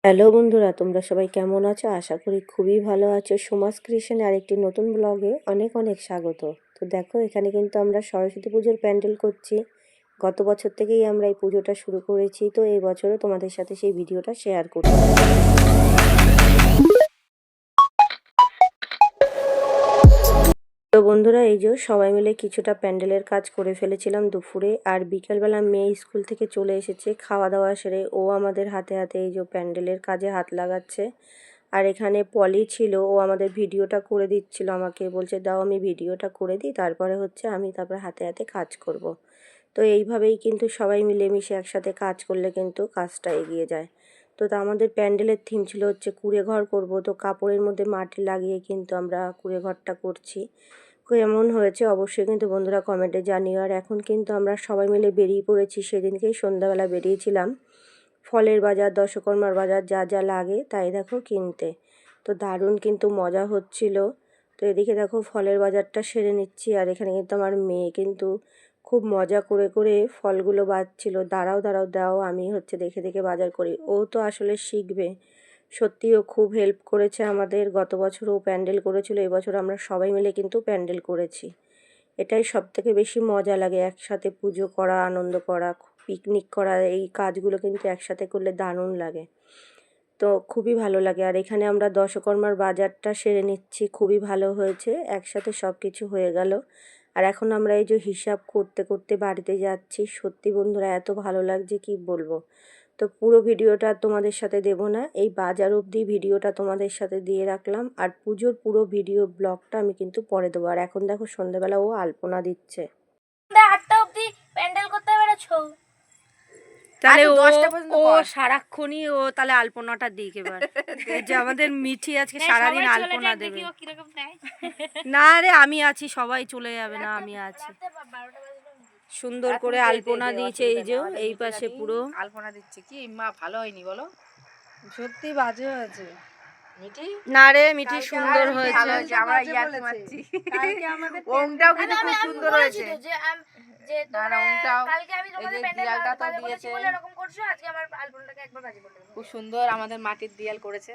Hello বন্ধুরা, তোমরা সবাই কেমন আছো? আশা করি খুবই ভালো আছো। সুমাস ক্রিয়েশনে আরেকটি নতুন ব্লগে অনেক অনেক স্বাগত। তো দেখো, এখানে কিন্তু আমরা সরস্বতী পুজোর প্যান্ডেল করছি। গত বছর থেকেই আমরা এই পুজোটা শুরু করেছি, তো এই বছরও তোমাদের সাথে সেই ভিডিওটা শেয়ার করছি। তো বন্ধুরা, এই যে সবাই মিলে কিছুটা প্যান্ডেলের কাজ করে ফেলেছিলাম দুপুরে, আর বিকেলবেলা মেয়ে স্কুল থেকে চলে এসেছে খাওয়া দাওয়া সেরে। ও আমাদের হাতে হাতে এই যে প্যান্ডেলের কাজে হাত লাগাচ্ছে। আর এখানে পলি ছিল, ও আমাদের ভিডিওটা করে দিচ্ছিল, আমাকে বলছে দাও আমি ভিডিওটা করে দিই, তারপরে আমি হাতে হাতে কাজ করব। তো এইভাবেই কিন্তু সবাই মিলেমিশে একসাথে কাজ করলে কিন্তু কাজটা এগিয়ে যায়। তো আমাদের প্যান্ডেলের থিম ছিল হচ্ছে কুঁড়ে ঘর করব। তো কাপড়ের মধ্যে মাটি লাগিয়ে কিন্তু আমরা কুঁড়ে ঘরটা করছি। কেমন হয়েছে অবশ্যই কিন্তু বন্ধুরা কমেন্টে জানিও। আর এখন কিন্তু আমরা সবাই মিলে বেরিয়ে পড়েছি। সেদিনকেই সন্ধ্যাবেলা বেরিয়েছিলাম ফলের বাজার, দশকর্মার বাজার, যা যা লাগে তাই দেখো কিনতে। তো দারুণ কিন্তু মজা হচ্ছিল। তো এদিকে দেখো ফলের বাজারটা সেরে নিচ্ছি, আর এখানে কিন্তু আমার মেয়ে কিন্তু খুব মজা করে করে ফলগুলো বাছছিল। দাঁড়াও দাঁড়াও দাও, আমি দেখে দেখে বাজার করি। ও তো আসলে শিখবে। সত্যিও খুব হেল্প করেছে আমাদের। গত বছর ও প্যান্ডেল করেছিল, এবছর আমরা সবাই মিলে কিন্তু প্যান্ডেল করেছি। এটাই সবথেকে বেশি মজা লাগে, একসাথে পুজো করা, আনন্দ করা, পিকনিক করা। এই কাজগুলো কিন্তু একসাথে করলে দারুণ লাগে। তো খুবই ভালো লাগে। আর এখানে আমরা দশকর্মার বাজারটা সেরে নিচ্ছি, খুবই ভালো হয়েছে, একসাথে সব কিছু হয়ে গেল। আর এখন আমরা এই যে হিসাব করতে করতে বাড়িতে যাচ্ছি। সত্যি বন্ধুরা এত ভালো লাগছে কি বলবো। তো পুরো ভিডিওটা তোমাদের সাথে দেব না, এই বাজার অবধি ভিডিওটা তোমাদের সাথে দিয়ে রাখলাম। আর পুজোর পুরো ভিডিও ব্লগটা আমি কিন্তু পরে দেবো। আর এখন দেখো সন্ধ্যাবেলা ও আলপনা দিচ্ছে। 8টা অবধি প্যান্ডেল করতে পেরেছো? তাহলে ও সারাক্ষণই ও তাহলে আলপনাটা দিক এবার। যে আমাদের মিঠি আজকে সারাদিন আলপনা দেবে। না রে, আমি আছি, সবাই চলে যাবে না, আমি আছি। সুন্দর করে আলপনা দিয়েছে, এই যে এই পাশে পুরো আলপনা দিচ্ছে। কি মা ভালো হয়নি বলো? সত্যি বাজে হয়েছে। মিঠি না রে, মিঠি সুন্দর হয়েছে। আমরা ইয়ার্কি মারছি। ওমটাও কিন্তু খুব সুন্দর হয়েছে। যে তোমরা কালকে আমি তোমাদের প্যান্ডেলটা তো দিয়েছে বলে এরকম করছো, আজকে আমার আলপনাটাকে একবার বাজি বলে। খুব সুন্দর আমাদের মাটির দিয়াল করেছে।